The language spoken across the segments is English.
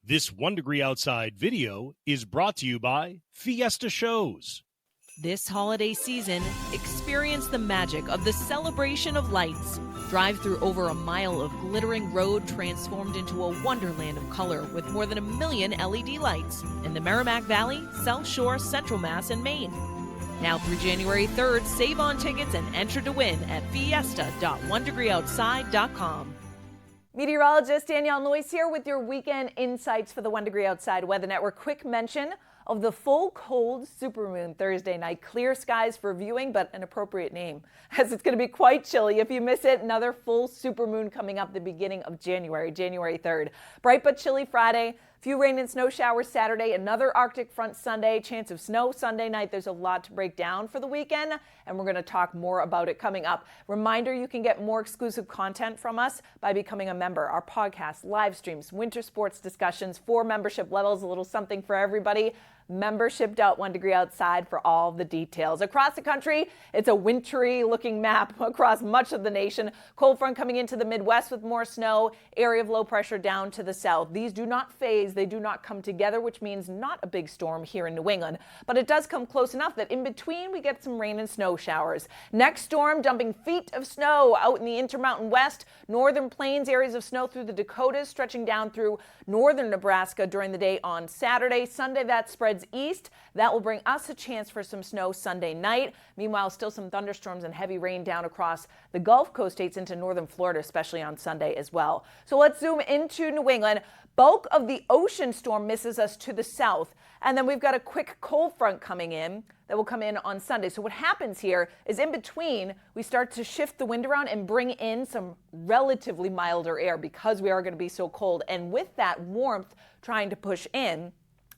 This 1 Degree Outside video is brought to you by Fiesta Shows. This holiday season, experience the magic of the celebration of lights. Drive through over a mile of glittering road transformed into a wonderland of color with more than 1 million LED lights in the Merrimack Valley, South Shore, Central Mass, and Maine. Now through January 3rd, save on tickets and enter to win at fiesta.onedegreeoutside.com. Meteorologist Danielle Noyce here with your weekend insights for the 1 Degree Outside Weather Network. Quick mention of the full cold supermoon Thursday night. Clear skies for viewing, but an appropriate name, as it's going to be quite chilly. If you miss it, another full supermoon coming up the beginning of January 3rd. Bright but chilly Friday. Few rain and snow showers Saturday, another Arctic front Sunday, chance of snow Sunday night. There's a lot to break down for the weekend, and we're going to talk more about it coming up. Reminder, you can get more exclusive content from us by becoming a member. Our podcast, live streams, winter sports discussions, 4 membership levels, a little something for everybody. Membership.onedegreeoutside for all the details. Across the country, it's a wintry looking map across much of the nation. Cold front coming into the Midwest with more snow, area of low pressure down to the south. These do not phase, they do not come together, which means not a big storm here in New England, but it does come close enough that in between we get some rain and snow showers. Next storm dumping feet of snow out in the Intermountain West, northern plains, areas of snow through the Dakotas, stretching down through northern Nebraska during the day on Saturday. Sunday that spreads east. That will bring us a chance for some snow Sunday night. Meanwhile, still some thunderstorms and heavy rain down across the Gulf Coast states into northern Florida, especially on Sunday as well. So let's zoom into New England. Bulk of the ocean storm misses us to the south. And then we've got a quick cold front coming in that will come in on Sunday. So what happens here is in between, we start to shift the wind around and bring in some relatively milder air because we are going to be so cold. And with that warmth trying to push in,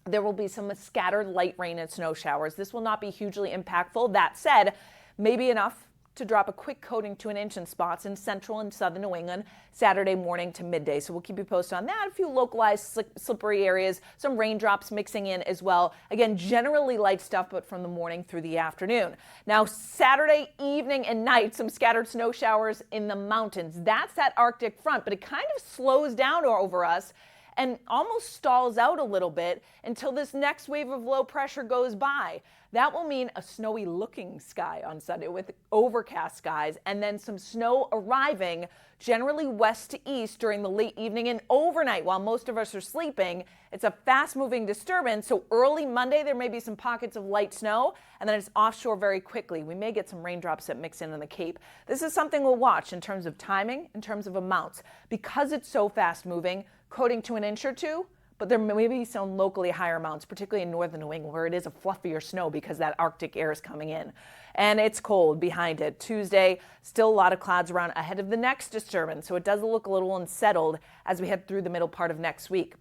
there will be some scattered light rain and snow showers. This will not be hugely impactful. That said, maybe enough to drop a quick coating to an inch in spots in central and southern New England Saturday morning to midday. So we'll keep you posted on that. A few localized slippery areas, some raindrops mixing in as well. Again, generally light stuff, but from the morning through the afternoon. Now, Saturday evening and night, some scattered snow showers in the mountains. That's that Arctic front, but it kind of slows down over us and almost stalls out a little bit until this next wave of low pressure goes by. That will mean a snowy looking sky on Sunday with overcast skies and then some snow arriving generally west to east during the late evening and overnight while most of us are sleeping. It's a fast moving disturbance, so early Monday there may be some pockets of light snow and then it's offshore very quickly. We may get some raindrops that mix in the Cape. This is something we'll watch in terms of timing, in terms of amounts. Because it's so fast moving, coating to an inch or two, but there may be some locally higher amounts, particularly in northern New England where it is a fluffier snow because that Arctic air is coming in. And it's cold behind it. Tuesday, still a lot of clouds around ahead of the next disturbance, so it does look a little unsettled as we head through the middle part of next week.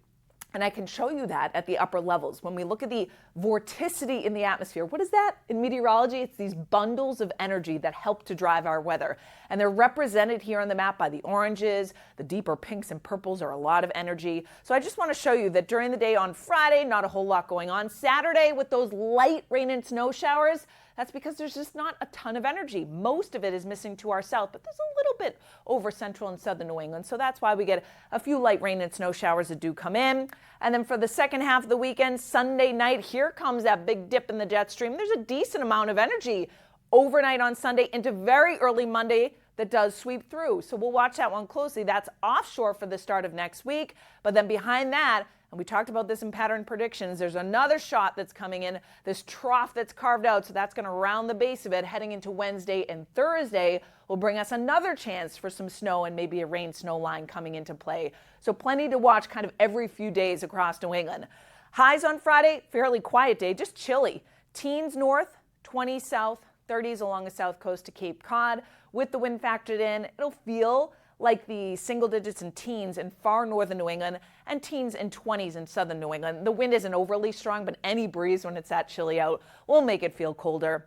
And I can show you that at the upper levels. When we look at the vorticity in the atmosphere, what is that? In meteorology, it's these bundles of energy that help to drive our weather. And they're represented here on the map by the oranges, the deeper pinks and purples are a lot of energy. So I just want to show you that during the day on Friday, not a whole lot going on. Saturday with those light rain and snow showers, that's because there's just not a ton of energy. Most of it is missing to our south, but there's a little bit over central and southern New England. So that's why we get a few light rain and snow showers that do come in. And then for the second half of the weekend, Sunday night, here comes that big dip in the jet stream. There's a decent amount of energy overnight on Sunday into very early Monday that does sweep through. So we'll watch that one closely. That's offshore for the start of next week. But then behind that, and we talked about this in pattern predictions, there's another shot that's coming in, this trough that's carved out, so that's going to round the base of it heading into Wednesday and Thursday will bring us another chance for some snow and maybe a rain-snow line coming into play. So plenty to watch kind of every few days across New England. Highs on Friday, fairly quiet day, just chilly. Teens north, 20 south, 30s along the south coast to Cape Cod. With the wind factored in, it'll feel like the single digits in teens in far northern New England and teens in 20s in southern New England. The wind isn't overly strong, but any breeze when it's that chilly out will make it feel colder.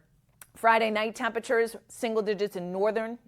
Friday night temperatures, single digits in northern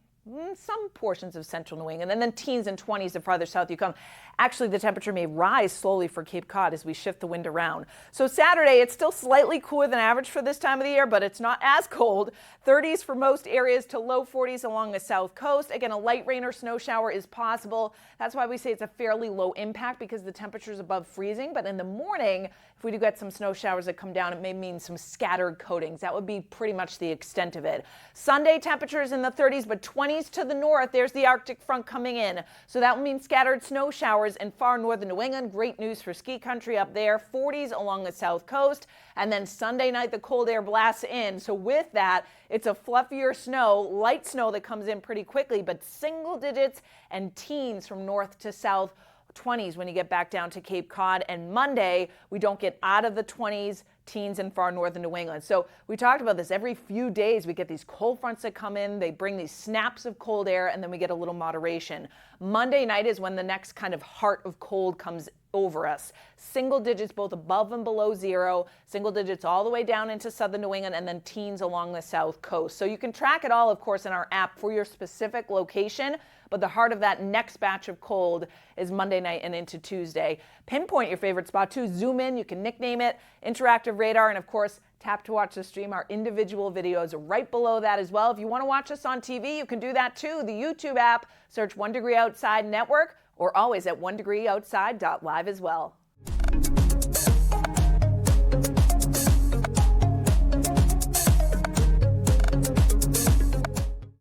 some portions of central New England, and then teens and 20s the farther south you come. Actually, the temperature may rise slowly for Cape Cod as we shift the wind around. So Saturday, it's still slightly cooler than average for this time of the year, but it's not as cold. 30s for most areas to low 40s along the south coast. Again, a light rain or snow shower is possible. That's why we say it's a fairly low impact, because the temperature is above freezing. But in the morning, if we do get some snow showers that come down, it may mean some scattered coatings. That would be pretty much the extent of it. Sunday, temperatures in the 30s, but 20s to the north. There's the Arctic front coming in. So that will mean scattered snow showers in far northern New England. Great news for ski country up there. 40s along the south coast. And then Sunday night, the cold air blasts in. So with that, it's a fluffier snow, light snow that comes in pretty quickly, but single digits and teens from north to south. 20s when you get back down to Cape Cod. And Monday, we don't get out of the 20s, teens in far northern New England. So we talked about this. Every few days, we get these cold fronts that come in. They bring these snaps of cold air, and then we get a little moderation. Monday night is when the next kind of heart of cold comes over us. Single digits both above and below zero, single digits all the way down into southern New England, and then teens along the south coast. So you can track it all, of course, in our app for your specific location. But the heart of that next batch of cold is Monday night and into Tuesday. Pinpoint your favorite spot too. Zoom in, you can nickname it, interactive radar, and of course, tap to watch the stream. Our individual videos are right below that as well. If you want to watch us on TV, you can do that too. The YouTube app, search 1 Degree Outside Network, or always at 1degreeoutside.live as well.